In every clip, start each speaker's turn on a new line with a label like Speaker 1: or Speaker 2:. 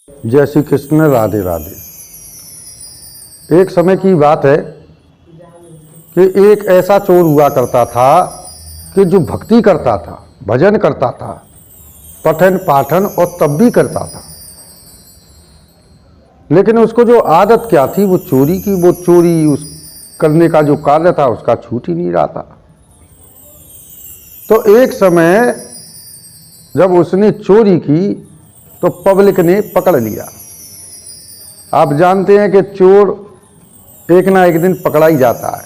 Speaker 1: जय श्री कृष्ण, राधे राधे। एक समय की बात है कि एक ऐसा चोर हुआ करता था कि जो भक्ति करता था, भजन करता था, पठन पाठन और तब भी करता था, लेकिन उसको जो आदत क्या थी वो चोरी की। वो चोरी उस करने का जो कार्य था उसका छूट ही नहीं रहा था। तो एक समय जब उसने चोरी की तो पब्लिक ने पकड़ लिया। आप जानते हैं कि चोर एक ना एक दिन पकड़ा ही जाता है।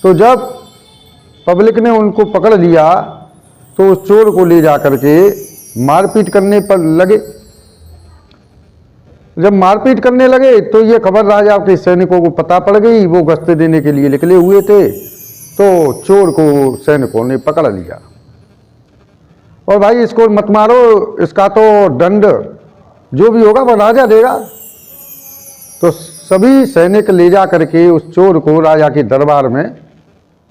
Speaker 1: तो जब पब्लिक ने उनको पकड़ लिया तो उस चोर को ले जा करके मारपीट करने पर लगे। जब मारपीट करने लगे तो ये खबर राजा के सैनिकों को पता पड़ गई। वो गश्त देने के लिए निकले हुए थे तो चोर को सैनिकों ने पकड़ लिया और भाई इसको मत मारो, इसका तो दंड जो भी होगा वो राजा देगा। तो सभी सैनिक ले जा करके उस चोर को राजा के दरबार में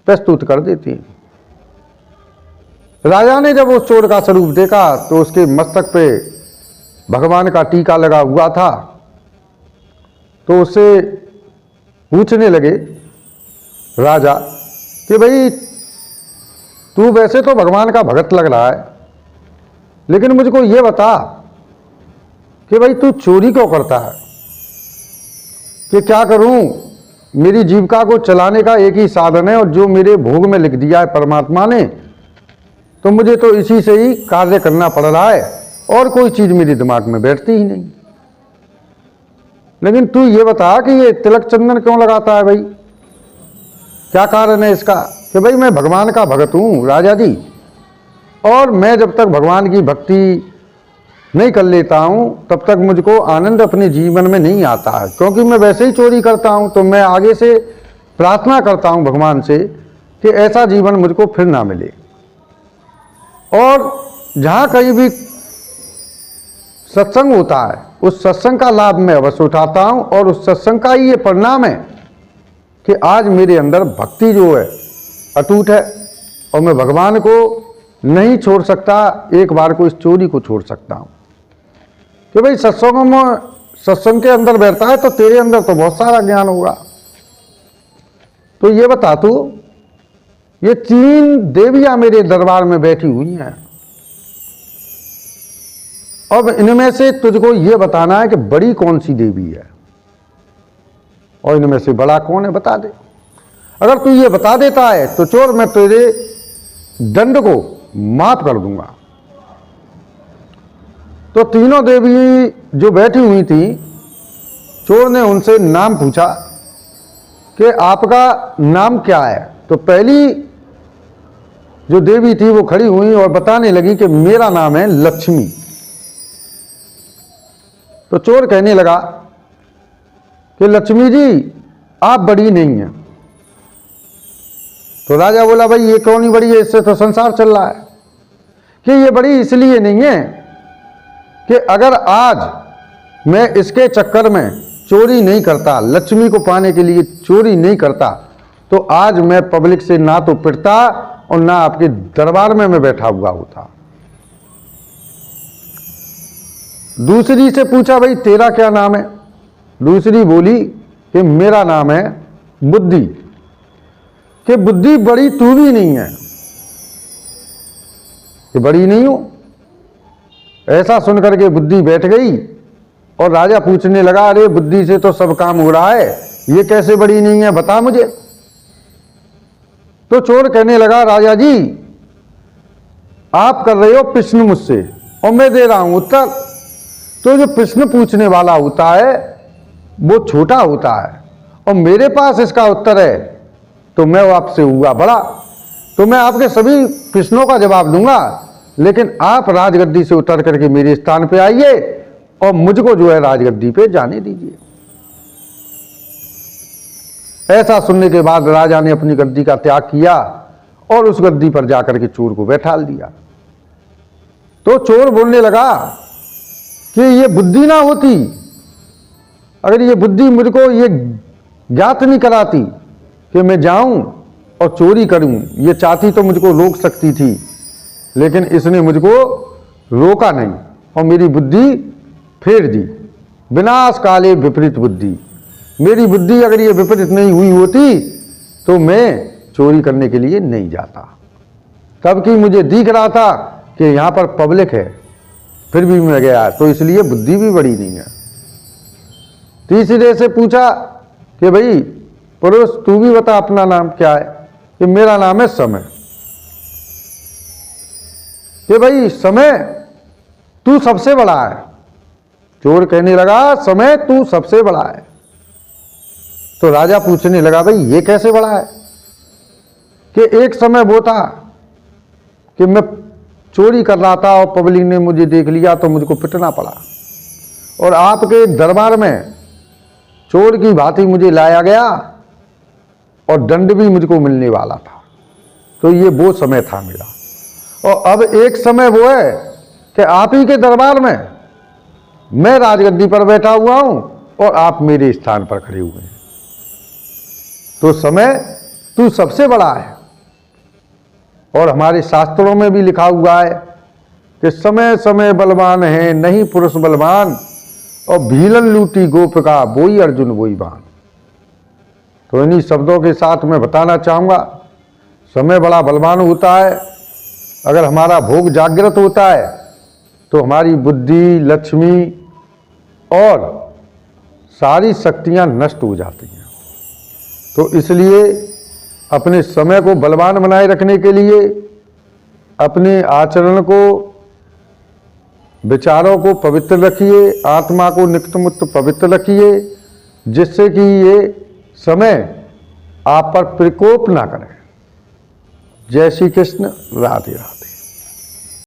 Speaker 1: प्रस्तुत कर देती हैं। राजा ने जब उस चोर का स्वरूप देखा तो उसके मस्तक पे भगवान का टीका लगा हुआ था। तो उससे पूछने लगे राजा कि भाई तू वैसे तो भगवान का भगत लग रहा है, लेकिन मुझको ये बता कि भाई तू चोरी क्यों करता है? कि क्या करूं, मेरी जीविका को चलाने का एक ही साधन है और जो मेरे भोग में लिख दिया है परमात्मा ने, तो मुझे तो इसी से ही कार्य करना पड़ रहा है और कोई चीज मेरे दिमाग में बैठती ही नहीं। लेकिन तू ये बता कि ये तिलक चंदन क्यों लगाता है भाई, क्या कारण है इसका? कि भाई मैं भगवान का भगत हूं राजा जी, और मैं जब तक भगवान की भक्ति नहीं कर लेता हूं तब तक मुझको आनंद अपने जीवन में नहीं आता है, क्योंकि मैं वैसे ही चोरी करता हूं। तो मैं आगे से प्रार्थना करता हूं भगवान से कि ऐसा जीवन मुझको फिर ना मिले। और जहां कहीं भी सत्संग होता है उस सत्संग का लाभ मैं अवश्य उठाता हूं और उस सत्संग का ही ये परिणाम है कि आज मेरे अंदर भक्ति जो है अटूट है और मैं भगवान को नहीं छोड़ सकता, एक बार को इस चोरी को छोड़ सकता हूं। कि भाई सत्संग के अंदर बैठता है तो तेरे अंदर तो बहुत सारा ज्ञान होगा। तो ये बता तू, ये 3 देवियां मेरे दरबार में बैठी हुई हैं, अब इनमें से तुझको ये बताना है कि बड़ी कौन सी देवी है और इनमें से बड़ा कौन है, बता दे। अगर तू ये बता देता है तो चोर मैं तेरे दंड को माफ कर दूंगा। तो तीनों देवी जो बैठी हुई थी, चोर ने उनसे नाम पूछा कि आपका नाम क्या है? तो पहली जो देवी थी वो खड़ी हुई और बताने लगी कि मेरा नाम है लक्ष्मी। तो चोर कहने लगा कि लक्ष्मी जी आप बड़ी नहीं हैं। तो राजा बोला भाई ये क्यों नहीं बड़ी है, इससे तो संसार चल रहा है। कि ये बड़ी इसलिए नहीं है कि अगर आज मैं इसके चक्कर में चोरी नहीं करता, लक्ष्मी को पाने के लिए चोरी नहीं करता, तो आज मैं पब्लिक से ना तो पिटता और ना आपके दरबार में मैं बैठा हुआ होता। दूसरी से पूछा भाई तेरा क्या नाम है? दूसरी बोली कि मेरा नाम है बुद्धि। कि बुद्धि बड़ी तू भी नहीं है, कि बड़ी नहीं हो। ऐसा सुनकर के बुद्धि बैठ गई और राजा पूछने लगा अरे बुद्धि से तो सब काम हो रहा है, ये कैसे बड़ी नहीं है, बता मुझे। तो चोर कहने लगा राजा जी आप कर रहे हो प्रश्न मुझसे और मैं दे रहा हूं उत्तर। तो जो प्रश्न पूछने वाला होता है वो छोटा होता है और मेरे पास इसका उत्तर है तो मैं आपसे हुआ बड़ा। तो मैं आपके सभी प्रश्नों का जवाब दूंगा, लेकिन आप राजगद्दी से उतर करके मेरे स्थान पे आइए और मुझको जो है राजगद्दी पे जाने दीजिए। ऐसा सुनने के बाद राजा ने अपनी गद्दी का त्याग किया और उस गद्दी पर जाकर के चोर को बैठाल दिया। तो चोर बोलने लगा कि ये बुद्धि ना होती, अगर ये बुद्धि मुझको ये ज्ञात नहीं कराती कि मैं जाऊं और चोरी करूं, ये चाहती तो मुझको रोक सकती थी, लेकिन इसने मुझको रोका नहीं और मेरी बुद्धि फेर दी। विनाश काले विपरीत बुद्धि, मेरी बुद्धि अगर ये विपरीत नहीं हुई होती तो मैं चोरी करने के लिए नहीं जाता। तब कि मुझे दिख रहा था कि यहाँ पर पब्लिक है, फिर भी मैं गया, तो इसलिए बुद्धि भी बड़ी नहीं है। तीसरे से पूछा कि भाई पुरुष तू भी बता अपना नाम क्या है? कि मेरा नाम है समय। कि भाई समय तू सबसे बड़ा है। चोर कहने लगा समय तू सबसे बड़ा है। तो राजा पूछने लगा भाई ये कैसे बड़ा है? कि एक समय वो था कि मैं चोरी कर रहा था और पब्लिक ने मुझे देख लिया तो मुझको पिटना पड़ा, और आपके दरबार में चोर की भांति मुझे लाया गया और दंड भी मुझको मिलने वाला था। तो ये वो समय था मेरा। और अब एक समय वो है कि आप ही के दरबार में मैं राजगद्दी पर बैठा हुआ हूं और आप मेरे स्थान पर खड़े हुए हैं। तो समय तू सबसे बड़ा है। और हमारे शास्त्रों में भी लिखा हुआ है कि समय समय बलवान है नहीं पुरुष बलवान, और भीलन लूटी गोपिका वोई अर्जुन वोई बाण। तो इन्हीं शब्दों के साथ मैं बताना चाहूँगा, समय बड़ा बलवान होता है। अगर हमारा भोग जागृत होता है तो हमारी बुद्धि, लक्ष्मी और सारी शक्तियाँ नष्ट हो जाती हैं। तो इसलिए अपने समय को बलवान बनाए रखने के लिए अपने आचरण को, विचारों को पवित्र रखिए, आत्मा को नित्यमुक्त पवित्र रखिए, जिससे कि ये समय आप पर प्रकोप ना करे। जय श्री कृष्ण, राधे राधे।